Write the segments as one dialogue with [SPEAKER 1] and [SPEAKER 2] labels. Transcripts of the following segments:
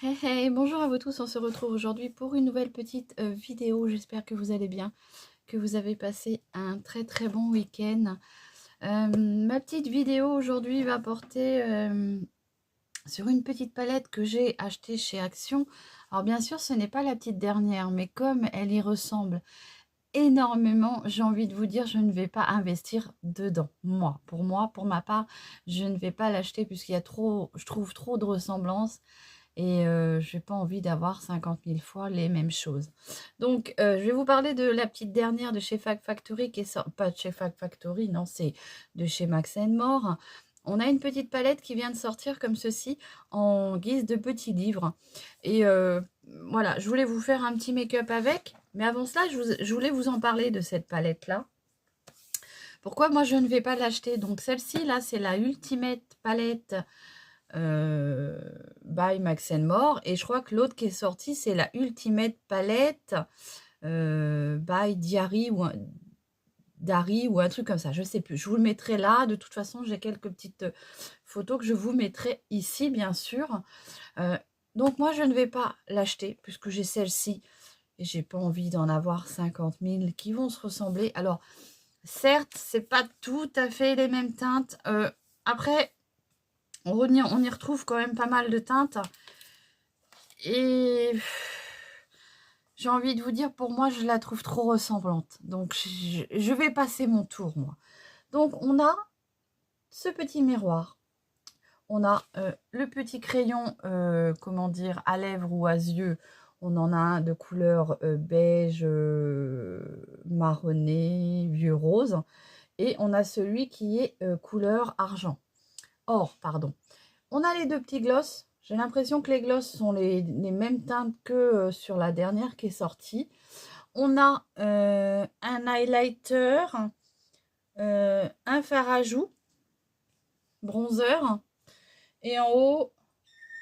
[SPEAKER 1] Hey hey, bonjour à vous tous, on se retrouve aujourd'hui pour une nouvelle petite vidéo. J'espère que vous allez bien, que vous avez passé un très bon week-end. Ma petite vidéo aujourd'hui va porter sur une petite palette que j'ai achetée chez Action. Alors bien sûr, ce n'est pas la petite dernière, mais comme elle y ressemble énormément, j'ai envie de vous dire, je ne vais pas investir dedans. Moi, pour ma part, je ne vais pas l'acheter puisqu'il y a trop, je trouve trop de ressemblances. Et je n'ai pas envie d'avoir 50 000 fois les mêmes choses. Donc, je vais vous parler de la petite dernière de chez Fag Factory, qui est pas de chez Fag Factory, non, c'est de chez Max More. On a une petite palette qui vient de sortir comme ceci, en guise de petit livre. Et voilà, je voulais vous faire un petit make-up avec. Mais avant cela, je voulais vous en parler de cette palette-là. Pourquoi moi, je ne vais pas l'acheter? Donc, celle-ci, là, c'est la Ultimate Palette euh, by Max More. Et je crois que l'autre qui est sorti, c'est la Ultimate Palette by Diary ou Dari ou un truc comme ça. Je sais plus. Je vous le mettrai là. De toute façon, j'ai quelques petites photos que je vous mettrai ici, bien sûr. Donc, moi, je ne vais pas l'acheter puisque j'ai celle-ci. Et j'ai pas envie d'en avoir 50 000 qui vont se ressembler. Alors, certes, c'est pas tout à fait les mêmes teintes. Après, on y retrouve quand même pas mal de teintes. Et j'ai envie de vous dire, pour moi, je la trouve trop ressemblante. Donc, je vais passer mon tour, moi. Donc, on a ce petit miroir. On a le petit crayon, comment dire, à lèvres ou à yeux. On en a un de couleur beige, marronné, vieux rose. Et on a celui qui est couleur argent. Or, pardon. On a les deux petits glosses. J'ai l'impression que les glosses sont les mêmes teintes que sur la dernière qui est sortie. On a un highlighter, un fard à joues, bronzer, et en haut,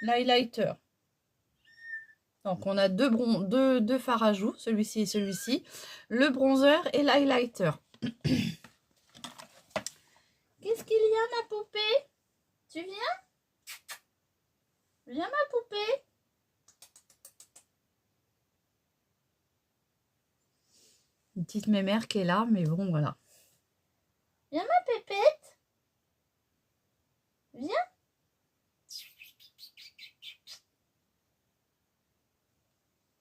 [SPEAKER 1] l'highlighter. Donc, on a deux fards à joues, celui-ci et celui-ci, le bronzer et l'highlighter. Qu'est-ce qu'il y a, ma poupée? Tu viens? Viens, ma poupée? Une petite mémère qui est là, mais bon, voilà. Viens, ma pépette? Viens?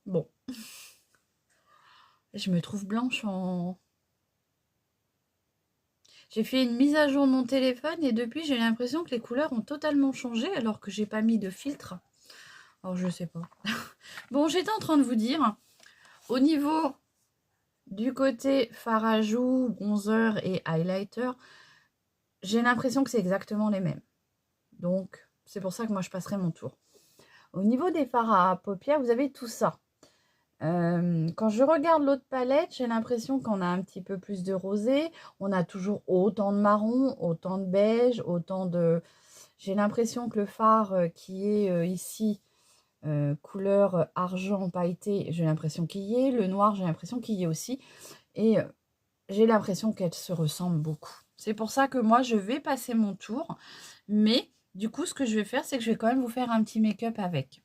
[SPEAKER 1] Bon. Je me trouve blanche en... J'ai fait une mise à jour de mon téléphone et depuis, j'ai l'impression que les couleurs ont totalement changé alors que j'ai pas mis de filtre. Alors, je sais pas. Bon, j'étais en train de vous dire, au niveau du côté fard à joues, bronzer et highlighter, j'ai l'impression que c'est exactement les mêmes. Donc, c'est pour ça que moi, je passerai mon tour. Au niveau des fards à paupières, vous avez tout ça. Quand je regarde l'autre palette, j'ai l'impression qu'on a un petit peu plus de rosé. On a toujours autant de marron, autant de beige, autant de... J'ai l'impression que le fard qui est ici, couleur argent pailleté, j'ai l'impression qu'il y est. Le noir, j'ai l'impression qu'il y est aussi. Et j'ai l'impression qu'elles se ressemblent beaucoup. C'est pour ça que moi, je vais passer mon tour. Mais du coup, ce que je vais faire, c'est que je vais quand même vous faire un petit make-up avec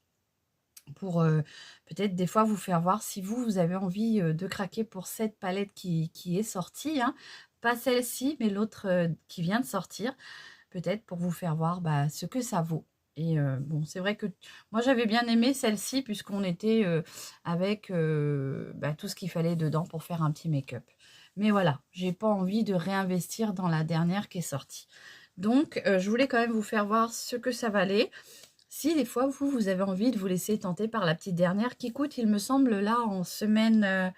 [SPEAKER 1] pour peut-être des fois vous faire voir si vous avez envie de craquer pour cette palette qui est sortie. Hein. Pas celle-ci, mais l'autre qui vient de sortir. Peut-être pour vous faire voir ce que ça vaut. Et bon, c'est vrai que moi, j'avais bien aimé celle-ci puisqu'on était avec tout ce qu'il fallait dedans pour faire un petit make-up. Mais voilà, j'ai pas envie de réinvestir dans la dernière qui est sortie. Donc, je voulais quand même vous faire voir ce que ça valait. Si des fois, vous avez envie de vous laisser tenter par la petite dernière qui coûte, il me semble, là, en semaine,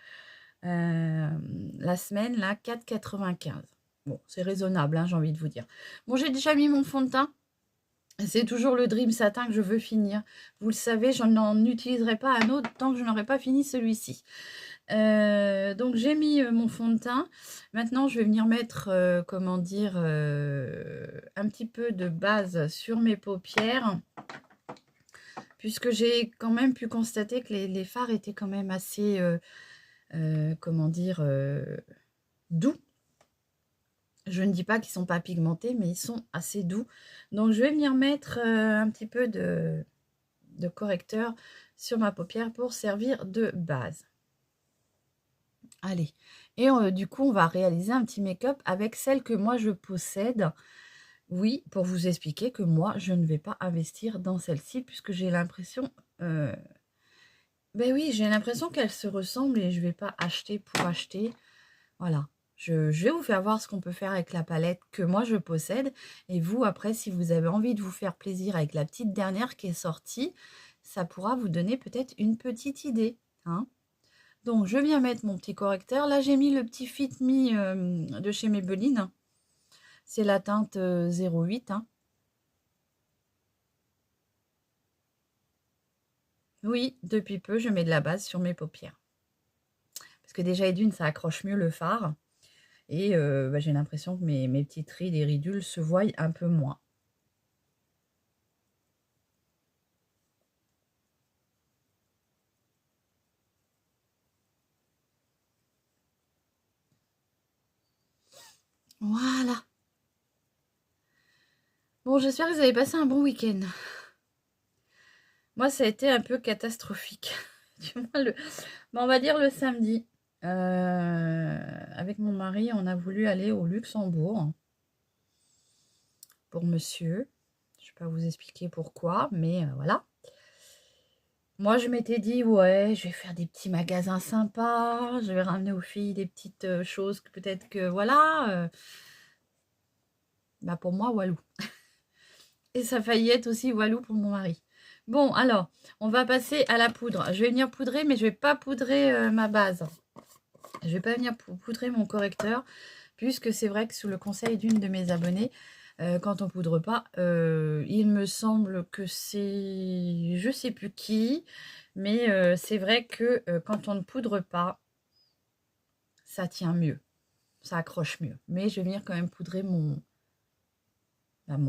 [SPEAKER 1] la semaine, là, 4,95. Bon, c'est raisonnable, hein, j'ai envie de vous dire. Bon, j'ai déjà mis mon fond de teint. C'est toujours le Dream Satin que je veux finir. Vous le savez, je n'en utiliserai pas un autre tant que je n'aurai pas fini celui-ci. Donc, j'ai mis mon fond de teint. Maintenant, je vais venir mettre, comment dire, un petit peu de base sur mes paupières. Puisque j'ai quand même pu constater que les fards étaient quand même assez, comment dire, doux. Je ne dis pas qu'ils ne sont pas pigmentés, mais ils sont assez doux. Donc, je vais venir mettre un petit peu de correcteur sur ma paupière pour servir de base. Allez, et du coup, on va réaliser un petit make-up avec celle que moi je possède. Oui, pour vous expliquer que moi, je ne vais pas investir dans celle-ci puisque j'ai l'impression... ben oui, j'ai l'impression qu'elles se ressemblent et je ne vais pas acheter pour acheter. Voilà, je vais vous faire voir ce qu'on peut faire avec la palette que moi je possède. Et vous, après, si vous avez envie de vous faire plaisir avec la petite dernière qui est sortie, ça pourra vous donner peut-être une petite idée. Hein. Donc, je viens mettre mon petit correcteur. Là, j'ai mis le petit Fit Me de chez Maybelline. C'est la teinte 08. Hein. Oui, depuis peu, je mets de la base sur mes paupières. Parce que déjà, et d'une, ça accroche mieux le fard. Et j'ai l'impression que mes petites rides et ridules se voient un peu moins. Voilà. Bon, j'espère que vous avez passé un bon week-end. Moi, ça a été un peu catastrophique. Du moins, on va dire le samedi. Avec mon mari, on a voulu aller au Luxembourg pour monsieur. Je ne vais pas vous expliquer pourquoi, mais voilà. Moi, je m'étais dit, ouais, je vais faire des petits magasins sympas. Je vais ramener aux filles des petites choses que peut-être que, voilà. Bah pour moi, Walou. Et ça a failli être aussi Walou pour mon mari. Bon, alors, on va passer à la poudre. Je vais venir poudrer, mais je ne vais pas poudrer ma base. Je ne vais pas venir poudrer mon correcteur, puisque c'est vrai que sous le conseil d'une de mes abonnées, quand on ne poudre pas, il me semble que c'est... Je ne sais plus qui, mais c'est vrai que quand on ne poudre pas, ça tient mieux. Ça accroche mieux. Mais je vais venir quand même poudrer mon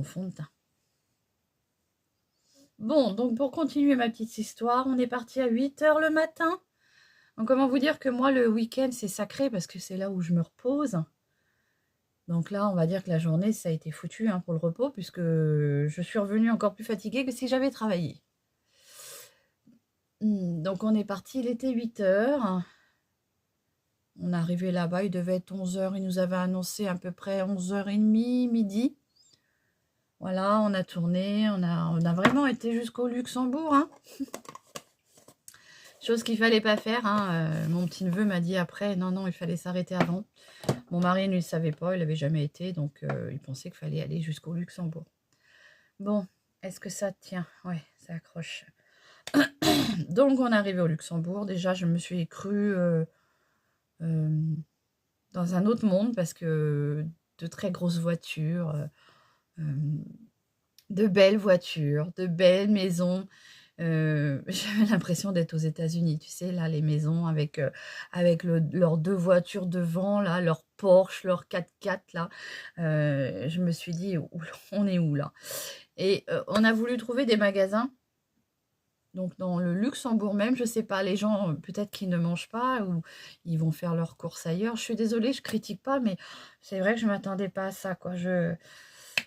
[SPEAKER 1] fond de teint. Bon, donc pour continuer ma petite histoire, on est parti à 8 h le matin. Donc comment vous dire que moi, le week-end, c'est sacré parce que c'est là où je me repose. Donc là, on va dire que la journée, ça a été foutu hein, pour le repos puisque je suis revenue encore plus fatiguée que si j'avais travaillé. Donc on est parti, il était 8 h. On est arrivé là-bas, il devait être 11 h. Il nous avait annoncé à peu près 11h30, midi. Voilà, on a tourné, on a vraiment été jusqu'au Luxembourg. Hein. Chose qu'il ne fallait pas faire. Hein. Mon petit-neveu m'a dit après, non, il fallait s'arrêter avant. Mon mari ne le savait pas, il n'avait jamais été, donc il pensait qu'il fallait aller jusqu'au Luxembourg. Bon, est-ce que ça tient? Ouais, ça accroche. Donc, on est arrivé au Luxembourg. Déjà, je me suis crue dans un autre monde parce que de très grosses voitures, de belles voitures, de belles maisons. J'avais l'impression d'être aux États-Unis, tu sais, là, les maisons avec leurs 2 voitures devant, là, leur Porsche, leur 4x4, là. Je me suis dit, on est où, là? Et on a voulu trouver des magasins, donc dans le Luxembourg même, je sais pas, les gens, peut-être qu'ils ne mangent pas ou ils vont faire leurs courses ailleurs. Je suis désolée, je critique pas, mais c'est vrai que je ne m'attendais pas à ça, quoi.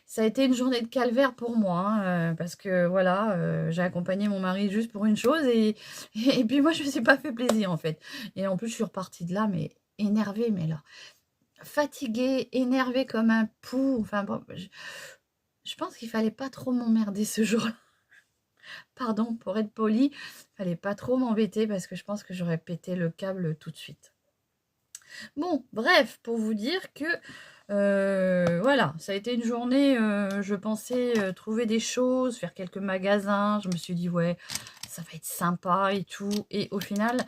[SPEAKER 1] Ça a été une journée de calvaire pour moi, hein, parce que voilà, j'ai accompagné mon mari juste pour une chose et puis moi je ne me suis pas fait plaisir en fait. Et en plus je suis repartie de là, mais énervée, mais là, fatiguée, énervée comme un pou. Enfin bon, je pense qu'il fallait pas trop m'emmerder ce jour-là. Pardon, pour être poli, il fallait pas trop m'embêter parce que je pense que j'aurais pété le câble tout de suite. Bon, bref, pour vous dire que voilà, ça a été une journée, je pensais trouver des choses, faire quelques magasins. Je me suis dit, ouais, ça va être sympa et tout. Et au final,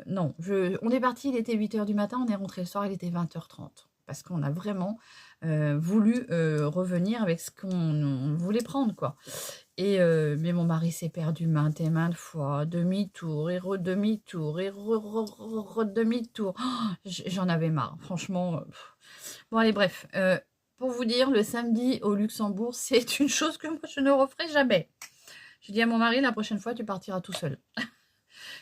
[SPEAKER 1] non, on est parti, il était 8 h du matin, on est rentré le soir, il était 20 h 30. Parce qu'on a vraiment voulu revenir avec ce qu'on voulait prendre, quoi. Et mais mon mari s'est perdu maintes et maintes fois, demi-tour et redemi-tour et redemi-tour. J'en avais marre, franchement. Bon, allez, bref. Pour vous dire, le samedi au Luxembourg, c'est une chose que moi, je ne referai jamais. J'ai dit à mon mari, la prochaine fois, tu partiras tout seul.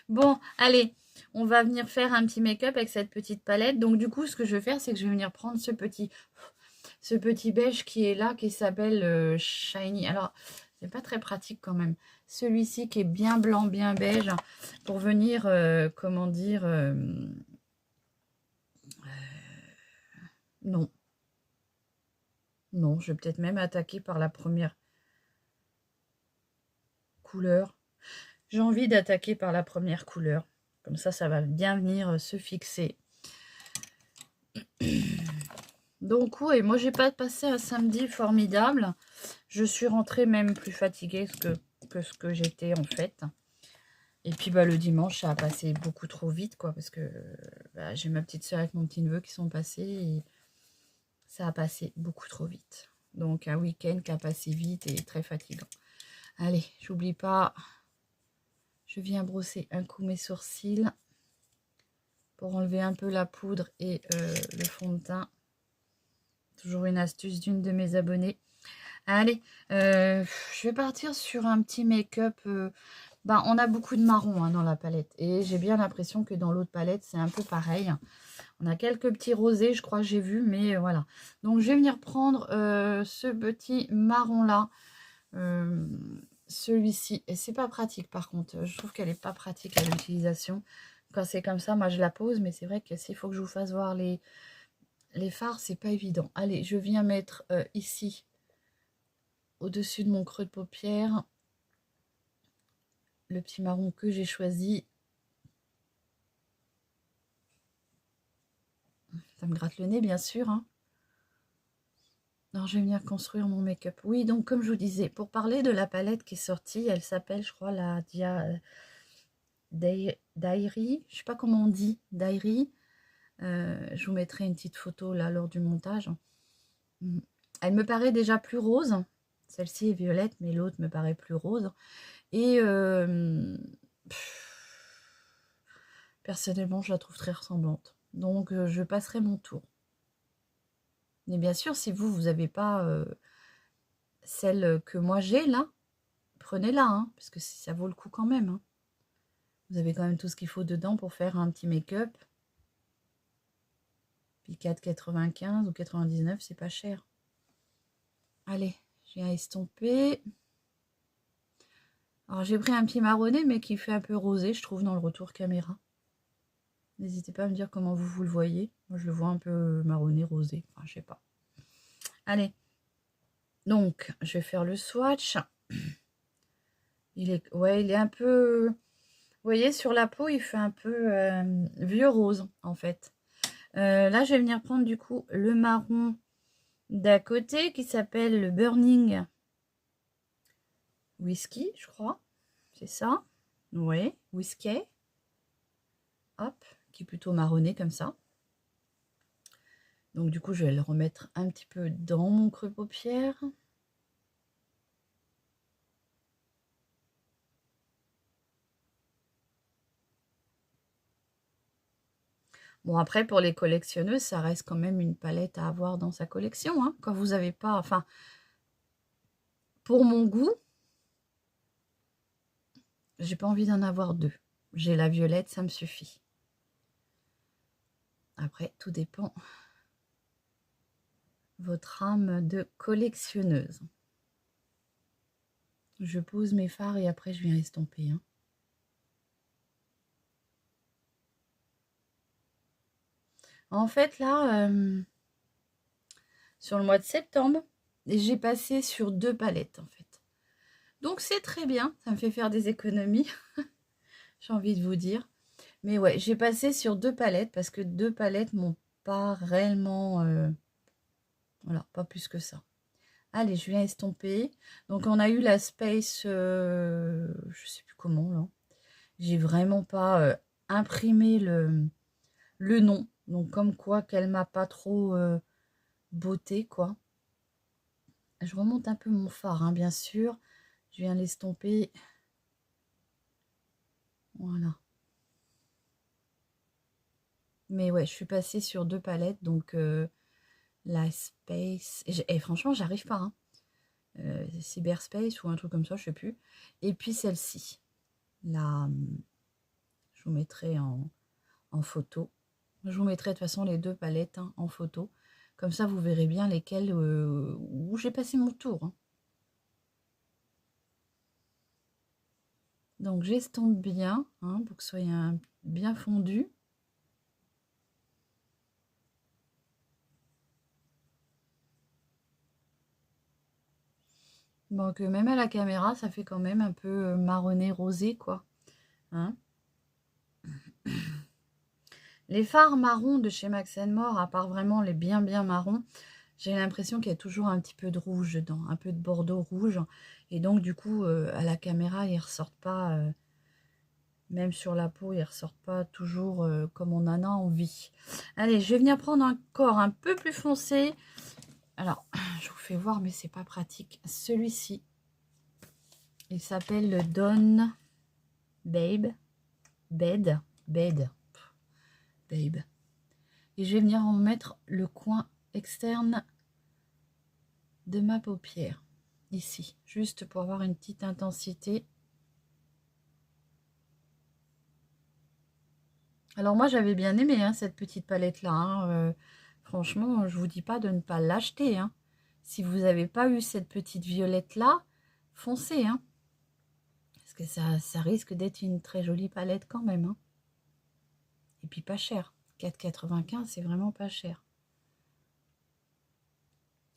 [SPEAKER 1] Bon, allez, on va venir faire un petit make-up avec cette petite palette. Donc, du coup, ce que je vais faire, c'est que je vais venir prendre ce petit beige qui est là, qui s'appelle Shiny. Alors, C'est pas très pratique quand même. Celui-ci qui est bien blanc, bien beige, pour venir, comment dire, non. Non, je vais peut-être même attaquer par la première couleur. J'ai envie d'attaquer par la première couleur. Comme ça va bien venir se fixer. Donc oui, moi j'ai pas passé un samedi formidable. Je suis rentrée même plus fatiguée que ce que j'étais en fait. Et puis bah, le dimanche, ça a passé beaucoup trop vite, quoi, parce que bah, j'ai ma petite soeur avec mon petit neveu qui sont passés et ça a passé beaucoup trop vite. Donc un week-end qui a passé vite et très fatigant. Allez, j'oublie pas, je viens brosser un coup mes sourcils pour enlever un peu la poudre et le fond de teint. Toujours une astuce d'une de mes abonnées. Allez, je vais partir sur un petit make-up. Ben, on a beaucoup de marron dans la palette. Et j'ai bien l'impression que dans l'autre palette, c'est un peu pareil. On a quelques petits rosés, je crois que j'ai vu. Mais voilà. Donc, je vais venir prendre ce petit marron-là. Celui-ci. Et c'est pas pratique, par contre. Je trouve qu'elle n'est pas pratique à l'utilisation. Quand c'est comme ça, moi, je la pose. Mais c'est vrai que s'il faut que je vous fasse voir les fards, c'est pas évident. Allez, je viens mettre ici, au-dessus de mon creux de paupière, le petit marron que j'ai choisi. Ça me gratte le nez, bien sûr. Alors, je vais venir construire mon make-up. Oui, donc, comme je vous disais, pour parler de la palette qui est sortie, elle s'appelle, je crois, la Diary. Je sais pas comment on dit, Diary. Je vous mettrai une petite photo, là, lors du montage. Elle me paraît déjà plus rose. Celle-ci est violette, mais l'autre me paraît plus rose. Et personnellement, je la trouve très ressemblante. Donc, je passerai mon tour. Mais bien sûr, si vous n'avez pas celle que moi j'ai là, prenez-la, parce que ça vaut le coup quand même. Vous avez quand même tout ce qu'il faut dedans pour faire un petit make-up. Puis 4,95 ou 99, c'est pas cher. Allez, je viens estomper. Alors, j'ai pris un petit marronné, mais qui fait un peu rosé, je trouve, dans le retour caméra. N'hésitez pas à me dire comment vous le voyez. Moi, je le vois un peu marronné, rosé. Enfin, je sais pas. Allez. Donc, je vais faire le swatch. Il est un peu... Vous voyez, sur la peau, il fait un peu vieux rose, en fait. Là, je vais venir prendre, du coup, le marron d'à côté, qui s'appelle le Burning Whisky, je crois. C'est ça. Oui, Whisky. Hop, qui est plutôt marronné, comme ça. Donc, du coup, je vais le remettre un petit peu dans mon creux paupière. Bon, après, pour les collectionneuses, ça reste quand même une palette à avoir dans sa collection. Quand vous n'avez pas... Enfin, pour mon goût, j'ai pas envie d'en avoir deux. J'ai la violette, ça me suffit. Après, tout dépend votre âme de collectionneuse. Je pose mes fards et après, je viens estomper. En fait, là, sur le mois de septembre, j'ai passé sur 2 palettes, en fait. Donc, c'est très bien. Ça me fait faire des économies. J'ai envie de vous dire. Mais ouais, j'ai passé sur 2 palettes parce que 2 palettes m'ont pas réellement... voilà, pas plus que ça. Allez, je viens estomper. Donc, on a eu la Space... je sais plus comment, là. J'ai vraiment pas imprimé le nom. Donc, comme quoi qu'elle m'a pas trop beauté, quoi. Je remonte un peu mon fard, bien sûr. Je viens l'estomper. Voilà. Mais ouais, je suis passée sur 2 palettes. Donc, la Space... Et franchement, j'arrive pas. Cyberspace ou un truc comme ça, je sais plus. Et puis celle-ci. Là, je vous mettrai en photo. Je vous mettrai de toute façon les 2 palettes en photo. Comme ça, vous verrez bien lesquelles où j'ai passé mon tour. Donc j'estompe bien, hein, pour que ce soit bien fondu. Donc même à la caméra, ça fait quand même un peu marronné rosé, quoi. Hein. Les fards marrons de chez Max More, à part vraiment les bien marrons, j'ai l'impression qu'il y a toujours un petit peu de rouge dedans, un peu de bordeaux rouge. Et donc du coup, à la caméra, ils ressortent pas, même sur la peau, ils ressortent pas toujours comme on en a envie. Allez, je vais venir prendre un corps un peu plus foncé. Alors, je vous fais voir, mais c'est pas pratique. Celui-ci, il s'appelle le Dawn Babe. Babe. Et je vais venir en mettre le coin externe de ma paupière. Ici, juste pour avoir une petite intensité. Alors moi, j'avais bien aimé hein, cette petite palette-là. Hein. Franchement, je vous dis pas de ne pas l'acheter. Hein. Si vous n'avez pas eu cette petite violette-là, foncez. Hein. Parce que ça risque d'être une très jolie palette quand même. Hein. Et puis pas cher. 4,95, c'est vraiment pas cher.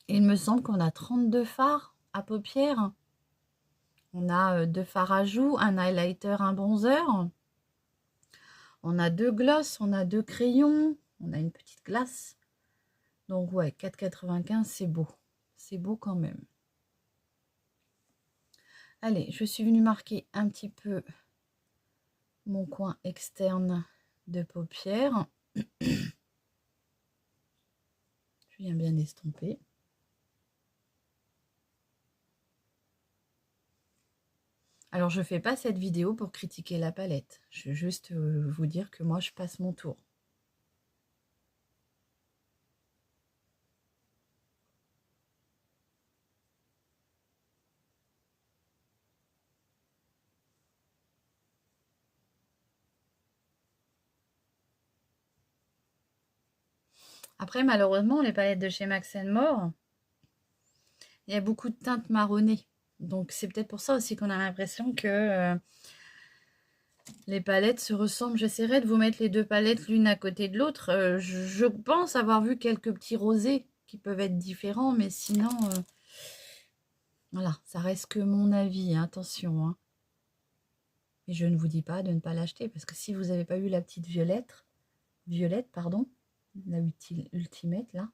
[SPEAKER 1] Et il me semble qu'on a 32 fards à paupières. On a 2 fards à joues, un highlighter, un bronzer. On a 2 glosses, on a 2 crayons, on a une petite glace. Donc ouais, 4,95, c'est beau. C'est beau quand même. Allez, je suis venue marquer un petit peu mon coin externe de paupière. Je viens bien estomper. Alors, je ne fais pas cette vidéo pour critiquer la palette. Je veux juste vous dire que moi, je passe mon tour. Après, malheureusement, les palettes de chez Max More, il y a beaucoup de teintes marronnées. Donc, c'est peut-être pour ça aussi qu'on a l'impression que les palettes se ressemblent. J'essaierai de vous mettre les deux palettes l'une à côté de l'autre. Je pense avoir vu quelques petits rosés qui peuvent être différents, mais sinon, voilà, ça reste que mon avis. Hein, attention. Hein. Et je ne vous dis pas de ne pas l'acheter, parce que si vous n'avez pas eu la petite violette, pardon, la ultimate, là,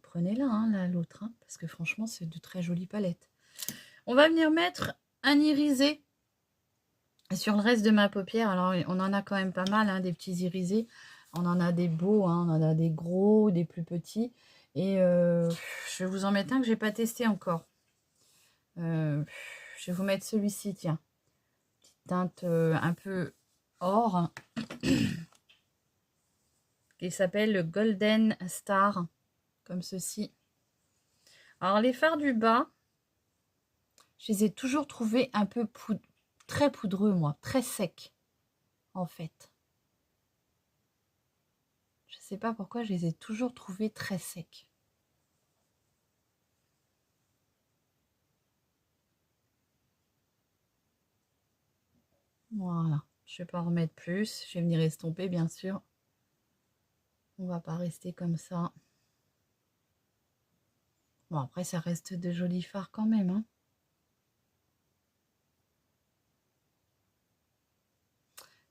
[SPEAKER 1] prenez-la, hein, l'autre, hein, parce que franchement, c'est de très jolies palettes. On va venir mettre un irisé sur le reste de ma paupière. Alors, on en a quand même pas mal, hein, des petits irisés. On en a des beaux, hein, on en a des gros, des plus petits. Et je vais vous en mettre un que je n'ai pas testé encore. Je vais vous mettre celui-ci, tiens. Petite teinte un peu or. Qui s'appelle le Golden Star. Comme ceci. Alors, les fards du bas, je les ai toujours trouvés un peu très poudreux, moi. Très secs, en fait. Je ne sais pas pourquoi je les ai toujours trouvés très secs. Voilà. Je ne vais pas en remettre plus. Je vais venir estomper, bien sûr. On va pas rester comme ça. Bon, après, ça reste de jolis fards quand même. Hein.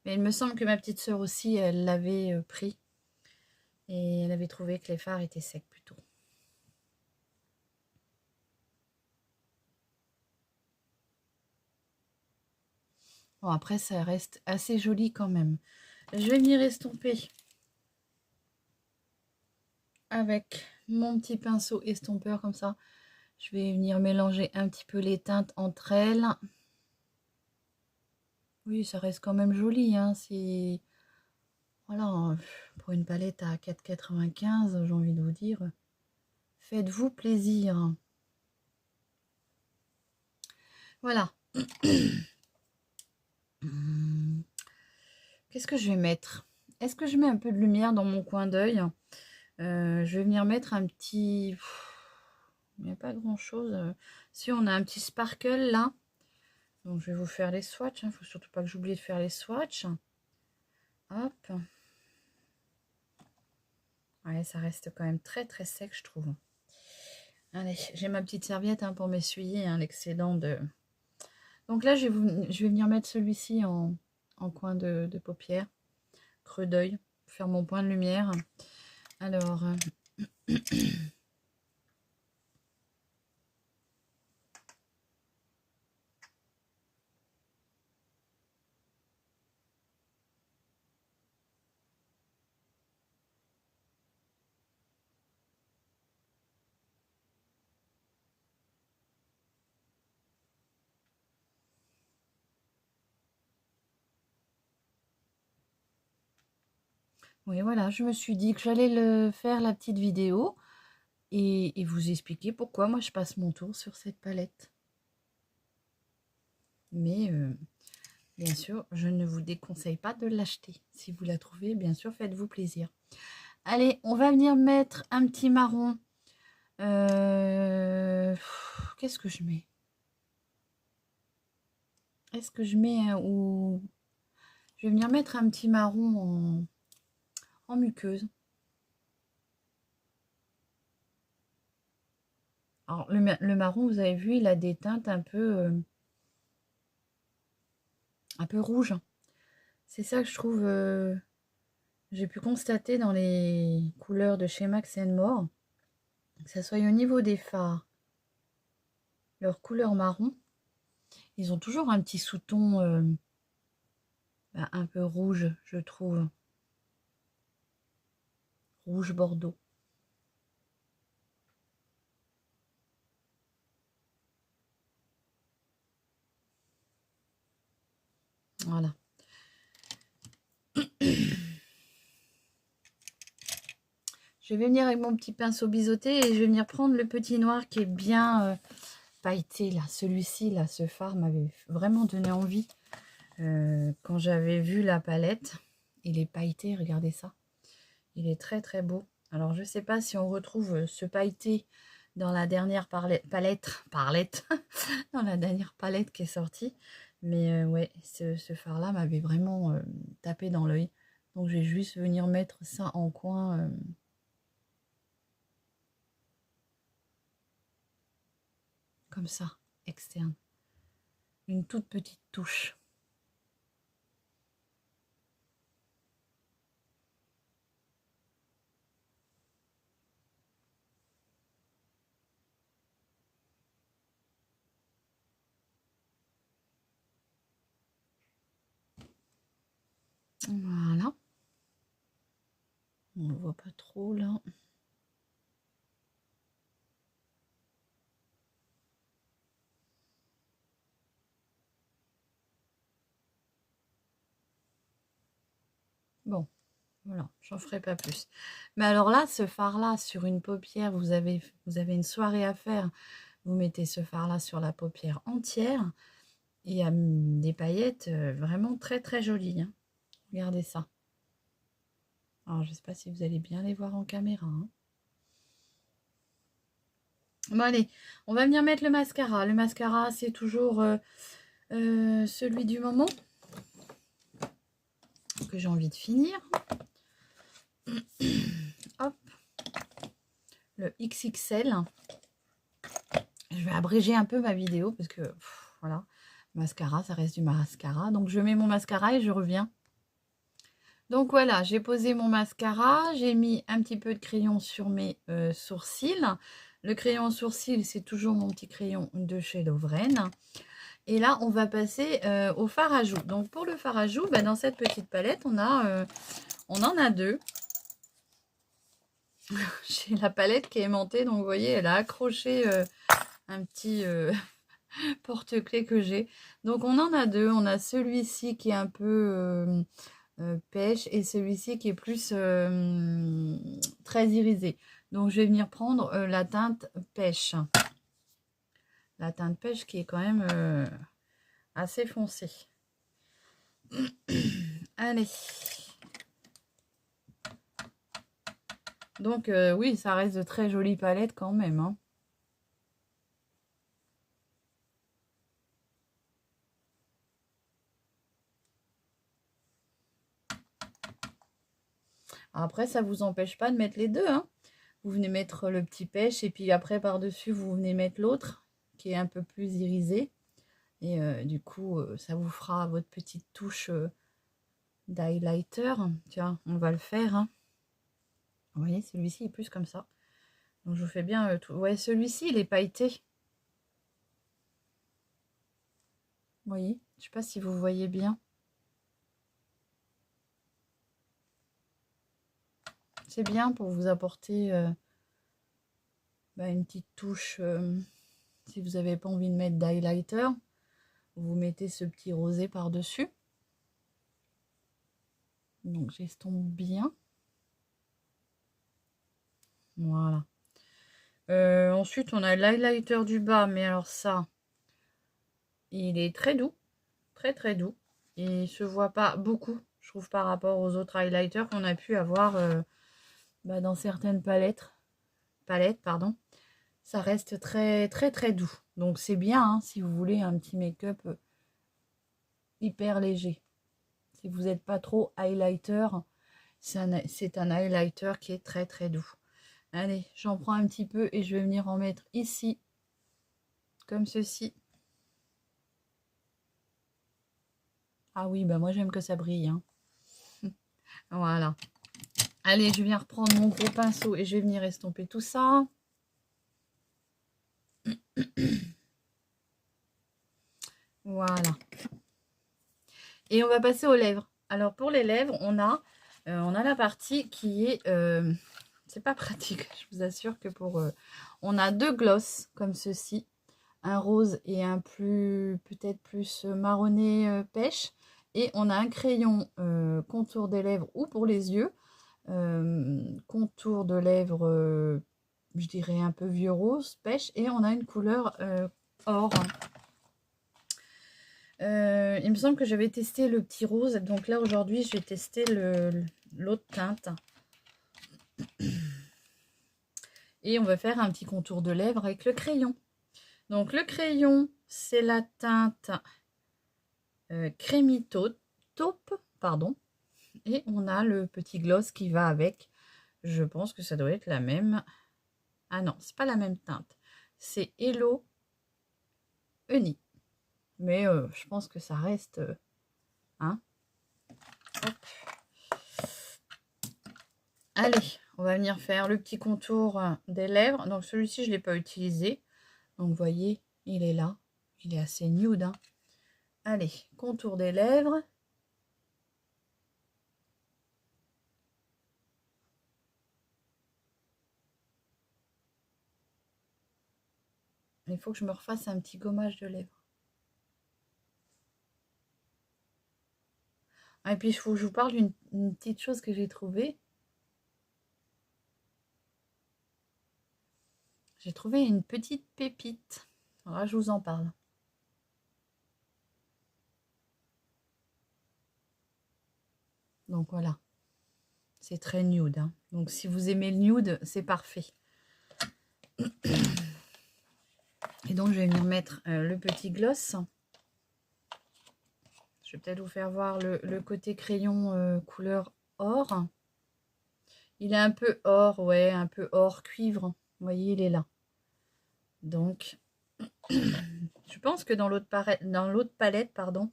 [SPEAKER 1] Mais il me semble que ma petite sœur aussi, elle l'avait pris. Et elle avait trouvé que les fards étaient secs plutôt. Bon, après, ça reste assez joli quand même. Je vais venir estomper avec mon petit pinceau estompeur comme ça. Je vais venir mélanger un petit peu les teintes entre elles. Oui, ça reste quand même joli. Hein, voilà, pour une palette à 4,95, j'ai envie de vous dire, faites-vous plaisir. Voilà. Qu'est-ce que je vais mettre? Est-ce que je mets un peu de lumière dans mon coin d'œil? Je vais venir mettre un petit... Il n'y a pas grand-chose. Si on a un petit sparkle là, Donc, je vais vous faire les swatchs. Il ne faut surtout pas que j'oublie de faire les swatchs. Hop. Ouais, ça reste quand même très, très sec, je trouve. Allez, j'ai ma petite serviette hein, pour m'essuyer hein, l'excédent de... Donc là, je vais venir mettre celui-ci en coin de paupière, creux d'œil, faire mon point de lumière. Alors... oui, voilà, je me suis dit que j'allais faire la petite vidéo et vous expliquer pourquoi moi je passe mon tour sur cette palette. Mais bien sûr, je ne vous déconseille pas de l'acheter. Si vous la trouvez, bien sûr, faites-vous plaisir. Allez, on va venir mettre un petit marron. Qu'est-ce que je mets? Est-ce que je mets ou... Je vais venir mettre un petit marron en muqueuse. Alors, le marron, vous avez vu, il a des teintes un peu rouges. C'est ça que je trouve... j'ai pu constater dans les couleurs de chez Max More, que ce soit au niveau des fards, leur couleur marron, ils ont toujours un petit sous-ton un peu rouge, je trouve. Rouge bordeaux. Voilà. Je vais venir avec mon petit pinceau biseauté et je vais venir prendre le petit noir qui est bien pailleté. Là, celui-ci, là, ce fard m'avait vraiment donné envie quand j'avais vu la palette. Il est pailleté, regardez ça. Il est très très beau. Alors, je ne sais pas si on retrouve ce pailleté dans la dernière palette dans la dernière palette qui est sortie. Mais ouais, ce fard-là m'avait vraiment tapé dans l'œil. Donc, je vais juste venir mettre ça en coin. Comme ça, externe. Une toute petite touche. Voilà. On ne voit pas trop là. Bon, voilà, j'en ferai pas plus. Mais alors là, ce fard-là, sur une paupière, vous avez une soirée à faire. Vous mettez ce fard-là sur la paupière entière. Il y a des paillettes vraiment très très jolies. Hein. Regardez ça. Alors, je ne sais pas si vous allez bien les voir en caméra. Hein. Bon, allez, on va venir mettre le mascara. Le mascara, c'est toujours celui du moment que j'ai envie de finir. Hop. Le XXL. Je vais abréger un peu ma vidéo parce que, voilà, mascara, ça reste du mascara. Donc, je mets mon mascara et je reviens. Donc, voilà, j'ai posé mon mascara. J'ai mis un petit peu de crayon sur mes sourcils. Le crayon sourcil, c'est toujours mon petit crayon de chez Lovren. Et là, on va passer au fard à joues. Donc, pour le fard à joues, bah, dans cette petite palette, on en a deux. J'ai la palette qui est aimantée. Donc, vous voyez, elle a accroché un petit porte-clés que j'ai. Donc, on en a deux. On a celui-ci qui est un peu pêche et celui-ci qui est plus très irisé. Donc, je vais venir prendre la teinte pêche. La teinte pêche qui est quand même assez foncée. Allez. Donc, oui, ça reste de très jolies palettes quand même. Hein. Après, ça ne vous empêche pas de mettre les deux, hein. Vous venez mettre le petit pêche et puis après, par-dessus, vous venez mettre l'autre qui est un peu plus irisé. Et du coup, ça vous fera votre petite touche d'highlighter. Tiens, on va le faire, hein. Vous voyez, celui-ci est plus comme ça. Donc, je vous fais bien tout. Ouais, celui-ci, il est pailleté. Vous voyez, je ne sais pas si vous voyez bien. C'est bien pour vous apporter une petite touche. Si vous n'avez pas envie de mettre d'highlighter, vous mettez ce petit rosé par-dessus. Donc j'estompe bien. Voilà. Ensuite, on a l'highlighter du bas, mais alors ça, il est très doux. Très très doux. Et il se voit pas beaucoup, je trouve, par rapport aux autres highlighters qu'on a pu avoir dans certaines palettes. Pardon. Ça reste très très très doux. Donc c'est bien hein, si vous voulez un petit make-up hyper léger. Si vous n'êtes pas trop highlighter, c'est un highlighter qui est très très doux. Allez, j'en prends un petit peu et je vais venir en mettre ici, comme ceci. Ah oui, bah moi j'aime que ça brille. Hein. Voilà. Allez, je viens reprendre mon gros pinceau et je vais venir estomper tout ça. Voilà. Et on va passer aux lèvres. Alors pour les lèvres, on a la partie qui est... c'est pas pratique, je vous assure que pour... on a deux glosses comme ceci. Un rose et un plus peut-être plus marronné pêche. Et on a un crayon contour des lèvres ou pour les yeux. Contour de lèvres, je dirais un peu vieux rose, pêche. Et on a une couleur or. Il me semble que j'avais testé le petit rose. Donc là, aujourd'hui, je vais tester l'autre teinte. Et on va faire un petit contour de lèvres avec le crayon. Donc le crayon, c'est la teinte Creamy Taupe, pardon. Et on a le petit gloss qui va avec. Je pense que ça doit être la même. Ah non, c'est pas la même teinte. C'est Hello Honey. Mais je pense que ça reste... hein. Hop. Allez, on va venir faire le petit contour des lèvres. Donc celui-ci, je ne l'ai pas utilisé. Donc vous voyez, il est là. Il est assez nude. Hein. Allez, contour des lèvres. Il faut que je me refasse un petit gommage de lèvres. Ah, et puis, il faut que je vous parle d'une petite chose que j'ai trouvée. J'ai trouvé une petite pépite. Alors là, je vous en parle. Donc voilà. C'est très nude. Hein. Donc si vous aimez le nude, c'est parfait. Et donc, je vais venir mettre le petit gloss. Je vais peut-être vous faire voir le côté crayon couleur or. Il est un peu or, ouais, un peu or cuivre. Vous voyez, il est là. Donc, je pense que dans l'autre palette, pardon,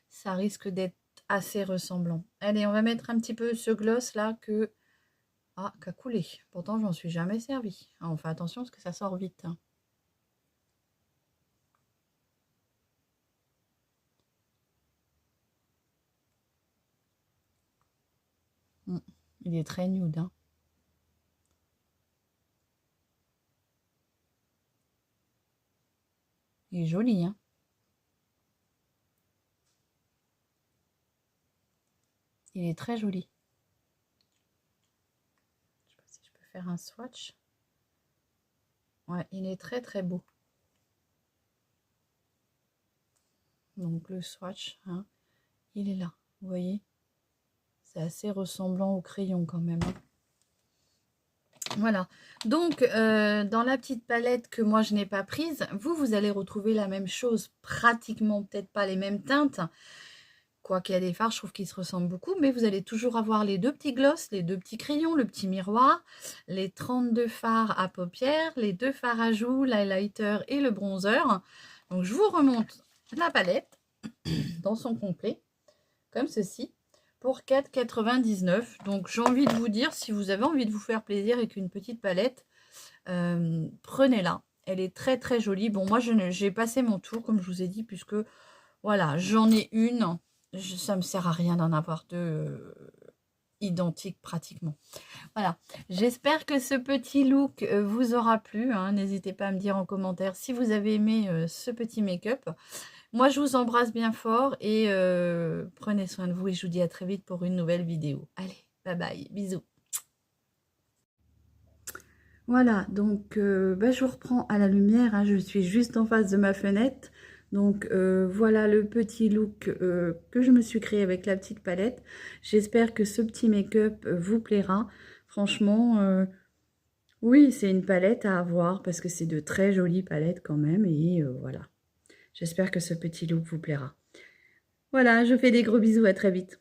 [SPEAKER 1] ça risque d'être assez ressemblant. Allez, on va mettre un petit peu ce gloss là qui a coulé. Pourtant, j'en suis jamais servi. Ah, on fait attention parce que ça sort vite. Hein. Il est très nude. Hein. Il est joli. Hein. Il est très joli. Je sais pas si je peux faire un swatch. Ouais, il est très très beau. Donc le swatch, hein, il est là. Vous voyez? C'est assez ressemblant au crayon quand même. Hein. Voilà, donc dans la petite palette que moi je n'ai pas prise, vous allez retrouver la même chose, pratiquement peut-être pas les mêmes teintes, Quoi qu'il y a des fards, je trouve qu'ils se ressemblent beaucoup, mais vous allez toujours avoir les 2 petits glosses, les 2 petits crayons, le petit miroir, les 32 fards à paupières, les 2 fards à joues, l'highlighter et le bronzer. Donc je vous remonte la palette dans son complet, comme ceci, pour 4,99 €. Donc j'ai envie de vous dire, si vous avez envie de vous faire plaisir avec une petite palette, prenez-la. Elle est très très jolie. Bon, moi j'ai passé mon tour, comme je vous ai dit, puisque voilà, j'en ai une. Ça me sert à rien d'en avoir deux identiques pratiquement. Voilà, j'espère que ce petit look vous aura plu. Hein. N'hésitez pas à me dire en commentaire si vous avez aimé ce petit make-up. Moi, je vous embrasse bien fort et prenez soin de vous et je vous dis à très vite pour une nouvelle vidéo. Allez, bye bye, bisous. Voilà, donc je vous reprends à la lumière, hein, je suis juste en face de ma fenêtre. Donc voilà le petit look que je me suis créé avec la petite palette. J'espère que ce petit make-up vous plaira. Franchement, oui, c'est une palette à avoir parce que c'est de très jolies palettes quand même. Et voilà, j'espère que ce petit look vous plaira. Voilà, je fais des gros bisous, à très vite.